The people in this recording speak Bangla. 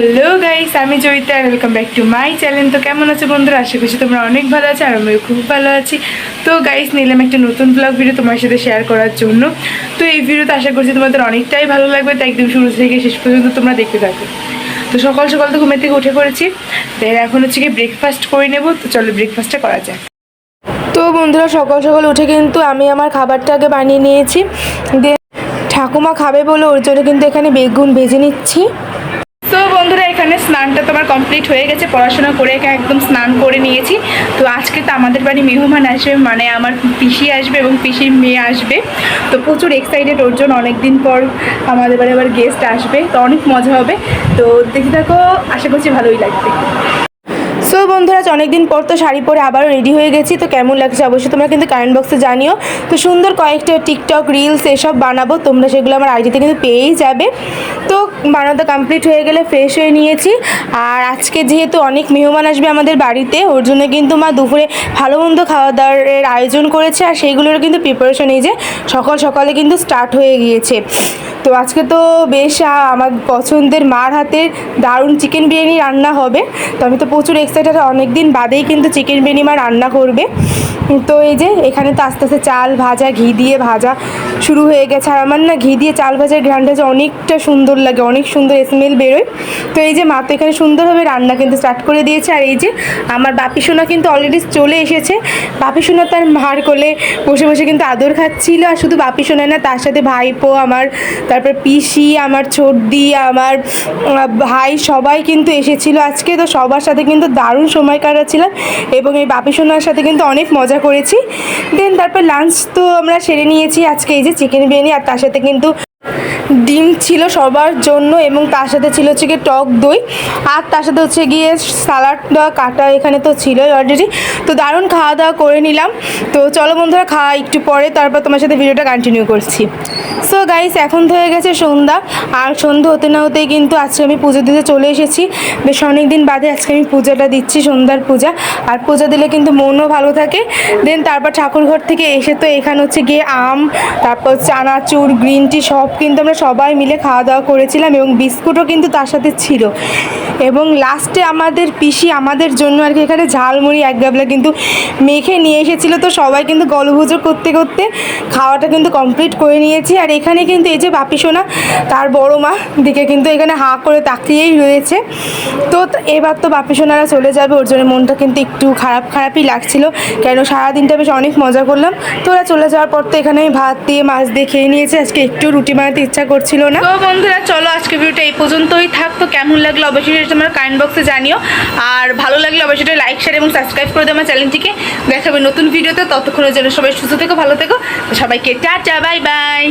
হ্যালো গাইস, আমি জয়িতা আর welcome back to my channel. তো কেমন আছো বন্ধুরা? আশা করছি তোমরা অনেক ভালো আছো আর আমিও খুব ভালো আছি। তো গাইস, নিলাম একটা নতুন ব্লগ ভিডিও তোমার সাথে শেয়ার করার জন্য। তো এই ভিডিওতে আশা করছি তোমাদের অনেকটাই ভালো লাগবে, তাই একদম শুরু থেকে শেষ পর্যন্ত তোমরা দেখতে থাকো। তো সকাল সকাল তো ঘুমের থেকে উঠে পড়েছি, তাই এখন হচ্ছে কি ব্রেকফাস্ট করে নেবো। তো চলো ব্রেকফাস্টটা করা যায়। তো বন্ধুরা, সকাল সকাল উঠে কিন্তু আমি আমার খাবারটা আগে বানিয়ে নিয়েছি। দিয়ে ঠাকুমা খাবে বলে ওর জন্য কিন্তু এখানে বেগুন ভেজে নিচ্ছি। তো বন্ধুরা, এখানে স্নানটা তো আমার কমপ্লিট হয়ে গেছে, পড়াশোনা করে একদম স্নান করে নিয়েছি। তো আজকে তো আমাদের বাড়ি মেহমান আসবে, মানে আমার পিসি আসবে এবং পিসির মেয়ে আসবে। তো প্রচুর এক্সাইটেড ওর জন্য, অনেকদিন পর আমাদের বাড়ি আবার গেস্ট আসবে, তো অনেক মজা হবে। তো দেখি থাকো, আশা করছি ভালোই লাগবে। সো বন্ধুরা, অনেকদিন পর তো শাড়ি পরে আবারও রেডি হয়ে গেছি। তো কেমন লাগছে অবশ্যই তোমরা কিন্তু কমেন্ট বক্সে জানিও। তো সুন্দর কয়েকটা টিকটক রিলস এসব বানাবো, তোমরা সেগুলো আমার আইডিতে কিন্তু পেয়েই যাবে। তো বানাতে কমপ্লিট হয়ে গেলে ফ্রেশ হয়ে নিয়েছি। আর আজকে যেহেতু অনেক মেহমান আসবে আমাদের বাড়িতে, ওর জন্য কিন্তু মা দুপুরে ভালো মন্দ খাওয়া দাওয়ার আয়োজন করেছে, আর সেইগুলোর কিন্তু প্রিপারেশন এই যে সকাল সকালে কিন্তু স্টার্ট হয়ে গিয়েছে। তো আজকে তো বেশ আমার পছন্দের মার হাতের দারুণ চিকেন বিরিয়ানি রান্না হবে। তো আমি তো প্রচুর এক্সাইটেড, অনেক দিন বাদেই কিন্তু চিকেন বিরিয়ানি মা রান্না করবে। তো এই যে এখানে তো আস্তে আস্তে চাল ভাজা, ঘি দিয়ে ভাজা শুরু হয়ে গেছে। আর আমার না ঘি দিয়ে চাল ভাজার ঘ্রাণটা যে অনেকটা সুন্দর লাগে, অনেক সুন্দর স্মেল বেরোয়। তো এই যে মা তো এখানে সুন্দরভাবে রান্না কিন্তু স্টার্ট করে দিয়েছে। আর এই যে আমার বাপি সোনা কিন্তু অলরেডি চলে এসেছে। বাপি সোনা তার মার কোলে বসে বসে কিন্তু আদর খাচ্ছিল। আর শুধু বাপি সোনা না, তার সাথে ভাইপো আমার, তারপর পিসি আমার, ছোটদি আমার, ভাই সবাই কিন্তু এসেছিলো আজকে। তো সবার সাথে কিন্তু দারুণ সময় কাটাচ্ছিলাম এবং এই বাপি সোনার সাথে কিন্তু অনেক মজা করেছি। দেন তারপর লাঞ্চ তো আমরা সেরে নিয়েছি। আজকে এই যে চিকেন বিরিয়ানি, আর তার সাথে কিন্তু ডিম ছিল সবার জন্য, এবং তার সাথে ছিল হচ্ছে গিয়ে টক দই, আর তার সাথে হচ্ছে গিয়ে সালাডটা কাটা এখানে তো ছিলই অলরেডি। তো দারুণ খাওয়া দাওয়া করে নিলাম। তো চলো বন্ধুরা, খাওয়া একটু পরে তারপর তোমার সাথে ভিডিওটা কন্টিনিউ করছি। সো গাইস, এখন তো হয়ে গেছে সন্ধ্যা, আর সন্ধ্যা হতে না হতেই কিন্তু আজকে আমি পুজো দিতে চলে এসেছি। বেশ অনেক দিন বাদে আজকে আমি পূজাটা দিচ্ছি, সন্ধ্যার পূজা। আর পূজা দিলে কিন্তু মনও ভালো থাকে। দেন তারপর ঠাকুরঘর থেকে এসে তো এখানে হচ্ছে গিয়ে আম, তারপর চানাচুর, গ্রিন টি সব কিন্তু আমরা সবাই মিলে খাওয়া দাওয়া করেছিলাম, এবং বিস্কুটও কিন্তু তার সাথে ছিল। এবং লাস্টে আমাদের পিসি আমাদের জন্য আর কি এখানে ঝালমুড়ি এক গাবলা কিন্তু মেখে নিয়ে এসেছিলো। তো সবাই কিন্তু গলভুজো করতে করতে খাওয়াটা কিন্তু কমপ্লিট করে নিয়েছি। আর এখানে কিন্তু এই যে বাপি সোনা তার বড় মা দিকে কিন্তু এখানে হাঁ করে তাকিয়েই রয়েছে। তো এবার তো বাপি সোনারা চলে যাবে, ওর জন্য মনটা কিন্তু একটু খারাপই লাগছিল, কেন সারাদিনটা বেশ অনেক মজা করলাম। তো ওরা চলে যাওয়ার পর তো এখানে আমি ভাত দিয়ে মাছ দিয়ে খেয়ে নিয়েছি, আজকে একটু রুটি বানাতে ইচ্ছা করছিল না। তো বন্ধুরা, চলো আজকে ভিডিওটা এই পর্যন্তই থাক। তো কেমন লাগলো অবশ্যই তোমরা কমেন্ট বক্সে জানিও, আর ভালো লাগলে অবশ্যই লাইক, শেয়ার এবং সাবস্ক্রাইব করে দাও আমার চ্যানেলটিকে। দেখা হবে নতুন ভিডিওতে, ততক্ষণের জন্য সবাই সুস্থ থেকো, ভালো থেকো। সবাইকে টাটা, বাই বাই।